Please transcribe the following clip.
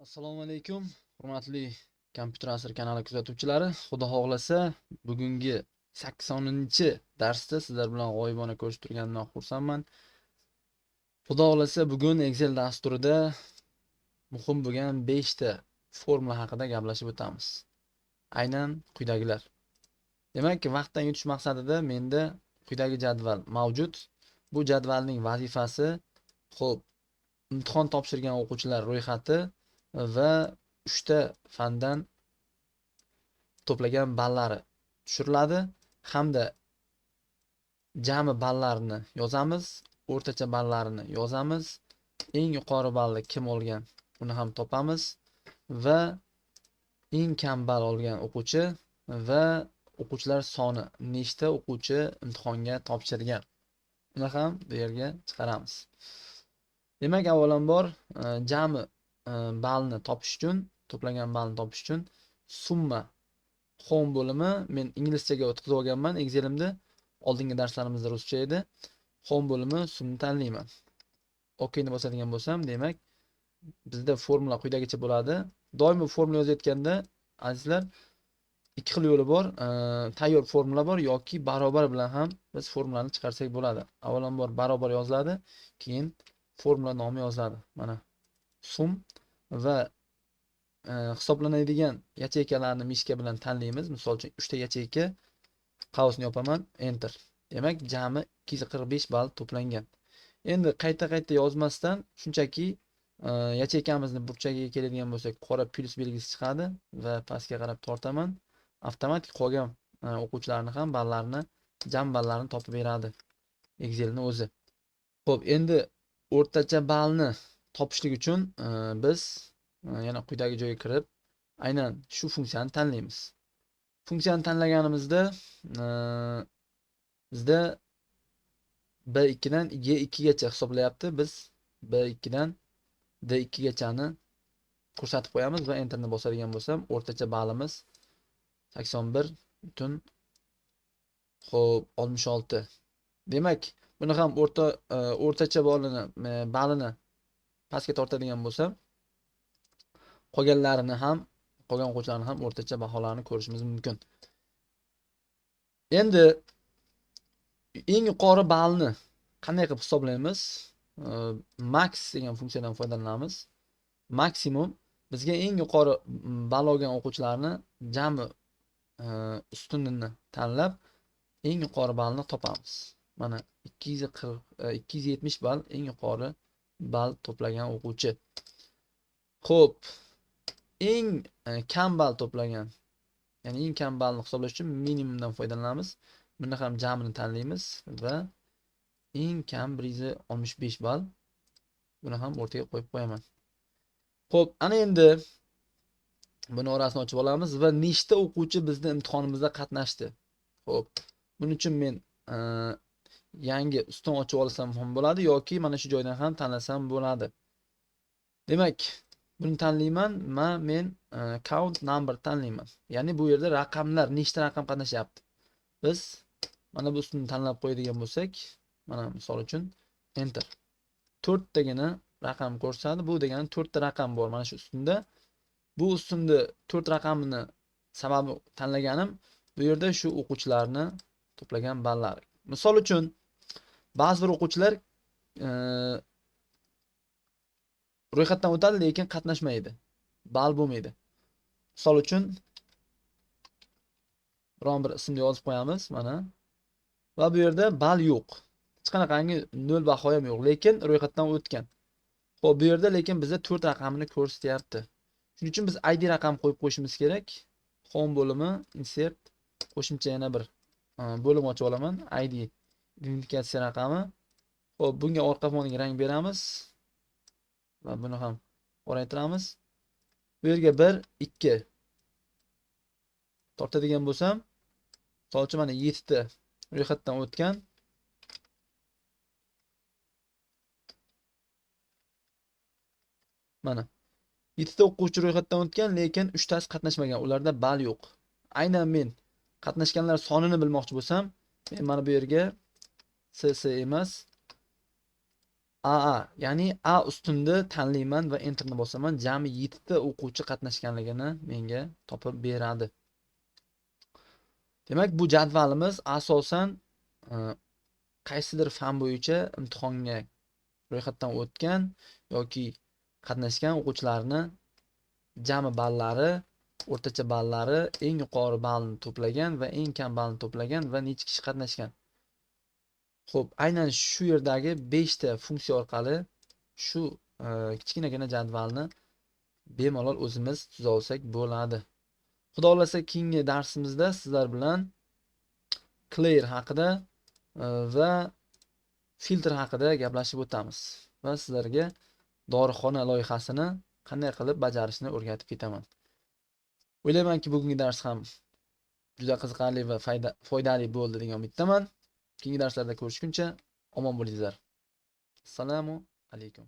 Assalomu alaykum, hurmatli kompyuter asr kanali kuzatuvchilari. Xudo xohlasa, bugungi 80-darsda sizlar bilan g'oyibona ko'rishib turganimdan xursandman. Xudo xohlasa, bugun Excel dasturida muhim bo'lgan 5 ta formula haqida gaplashib o'tamiz. Aynan quyidagilar. Demak, vaqtdan yutish maqsadida menda quyidagi jadval mavjud. Bu jadvalning vazifasi, xo'p, imtihon topshirgan o'quvchilar ro'yxati va 3 ta fandan to'plagan ballari tushiriladi hamda jami ballarini yozamiz, o'rtacha ballarini yozamiz, eng yuqori balli kim olgan uni ham topamiz va eng kam ball olgan o'quvchi va o'quvchilar soni, nechta o'quvchi imtihonga topshirgan uni ham bu yerga chiqaramiz. Demak, avvalambor jami ballni topish uchun, to'plagan ballni topish uchun summa home bo'limi men inglizchaga o'tkazib olganman Excel'imda. Oldingi darslarimizda ruscha edi. Home bo'limi sumni tanlayman. OK ni bosadigan bo'lsam, demak, bizda formula quyidagicha bo'ladi. Doimo formula yozayotganda, azizlar, ikki xil yo'li bor. Tayyor formula bor yoki barobar bilan ham biz formulani chiqarsak bo'ladi. Avvalambor barobar yoziladi, keyin formula nomi yoziladi. Mana sum va hisoblanadigan yacheykalarni mishka bilan tanlaymiz. Misol uchun 3 ta yacheyka, qausni yopaman, enter. Demak, jami 245 ball to'plangan. Endi qayta-qayta yozmasdan shunchaki yacheykamizni burchagiga keladigan bo'lsak, qora plus belgisi chiqadi va pastga qarab tortaman. Avtomatik qolgan o'quvchilarni ham ballarini, jam ballarini topib beradi Excel'ni o'zi. Xo'p, endi o'rtacha ballni topishlik uchun biz yana quyidagi joyga kirib, aynan shu funksiyani tanlaymiz. Funksiyani tanlaganimizda bizda B2 dan G2 gacha hisoblayapti. Biz B2 dan D2 gachani ko'rsatib qo'yamiz va enterni bosadigan bo'lsam, o'rtacha ballimiz 81 xo'p 66. Demak, buni ham o'rtacha ballini pastga tortadigan bo'lsam, qolgan o'quvchilarni ham o'rtacha baholarini ko'rishimiz mumkin. Endi eng yuqori ballni qanday qilib hisoblaymiz? Max degan funksiyadan foydalanamiz. Maksimum bizga eng yuqori ball olgan o'quvchilarni jami ustunini tanlab, eng yuqori ballni topamiz. Mana 270 ball eng yuqori ball to'plagan o'quvchi. Xo'p, eng kam ball to'plagan, ya'ni eng kam ballni hisoblash uchun minimumdan foydalanamiz. Buni ham jamini tanlaymiz va eng kam 165 ball. Buni ham o'rtaga qo'yib qo'yaman. Xo'p, ana endi buni orasini ochib olamiz va nechta o'quvchi bizning imtihonimizda qatnashdi. Xo'p, buning uchun men yangi ustun ochib olsam ham bo'ladi yoki mana shu joydan ham tanlasam bo'ladi. Demak, buni tanlayman. Men count number tanlayman. Ya'ni bu yerda raqamlar, nechta raqam qatnashyapti. Biz mana bu ustuni tanlab qo'yadigan bo'lsak, mana misol uchun enter. 4 tagina raqam ko'rsatadi. Bu degani 4 ta raqam bor mana shu ustunda. Bu ustunda 4 raqamini sababi tanlaganim, bu yerda shu o'quvchilarni to'plagan ballari. Misol uchun ba'zi bir o'quvchilar ro'yxatdan o'tadi, lekin qatnashmaydi. Ball bo'lmaydi. Misol uchun biron bir ismni yozib qo'yamiz mana. Va bu yerda ball yo'q. Hech qanaqangi 0 baho ham yo'q, lekin ro'yxatdan o'tgan. Xo'p, bu yerda lekin bizda 4 raqamini ko'rsatyapti. Shuning uchun biz ID raqam qo'yib qo'yishimiz kerak. Home bo'limi, insert, qo'shimcha yana bir bo'lim ochib olaman. ID identifikatsiya raqami. Xo'p, bunga orqa foniga rang beramiz. Va buni ham qoraytiramiz. Bu yerga 1, 2 tortadigan bo'lsam, misol uchun mana 7 ta ro'yxatdan o'tgan. Mana 7 ta o'quvchi ro'yxatdan o'tgan, lekin 3 tasi qatnashmagan. Ularda ball yo'q. Aynan men qatnashganlar sonini bilmoqchi bo'lsam, men mana bu yerga CC emas, AA, ya'ni A ustunda tanlayman va enterni bosaman. Jami 7 ta o'quvchi qatnashganligini menga topib beradi. Demak, bu jadvalimiz asosan e, qaysidir fan bo'yicha imtihonga ro'yxatdan o'tgan yoki qatnashgan o'quvchilarni jami ballari, o'rtacha ballari, eng yuqori ballni to'plagan va eng kam ballni to'plagan va necha kishi qatnashgan. Xo'p, aynan shu yerdagi 5 ta funksiya orqali shu kichkinagina jadvalni bemalol o'zimiz tuza olsak bo'ladi. Xudo xolasa keyingi darsimizda sizlar bilan clear haqida va filtr haqida gaplashib o'tamiz va sizlarga dorixona loyihasini qanday qilib bajarishni o'rgatib ketaman. O'ylaymanki, bugungi dars ham juda qiziqarli va foydali bo'ldi degan umiddaman. Keyingi darslarda ko'rishguncha omon bo'linglar. Assalomu alaykum.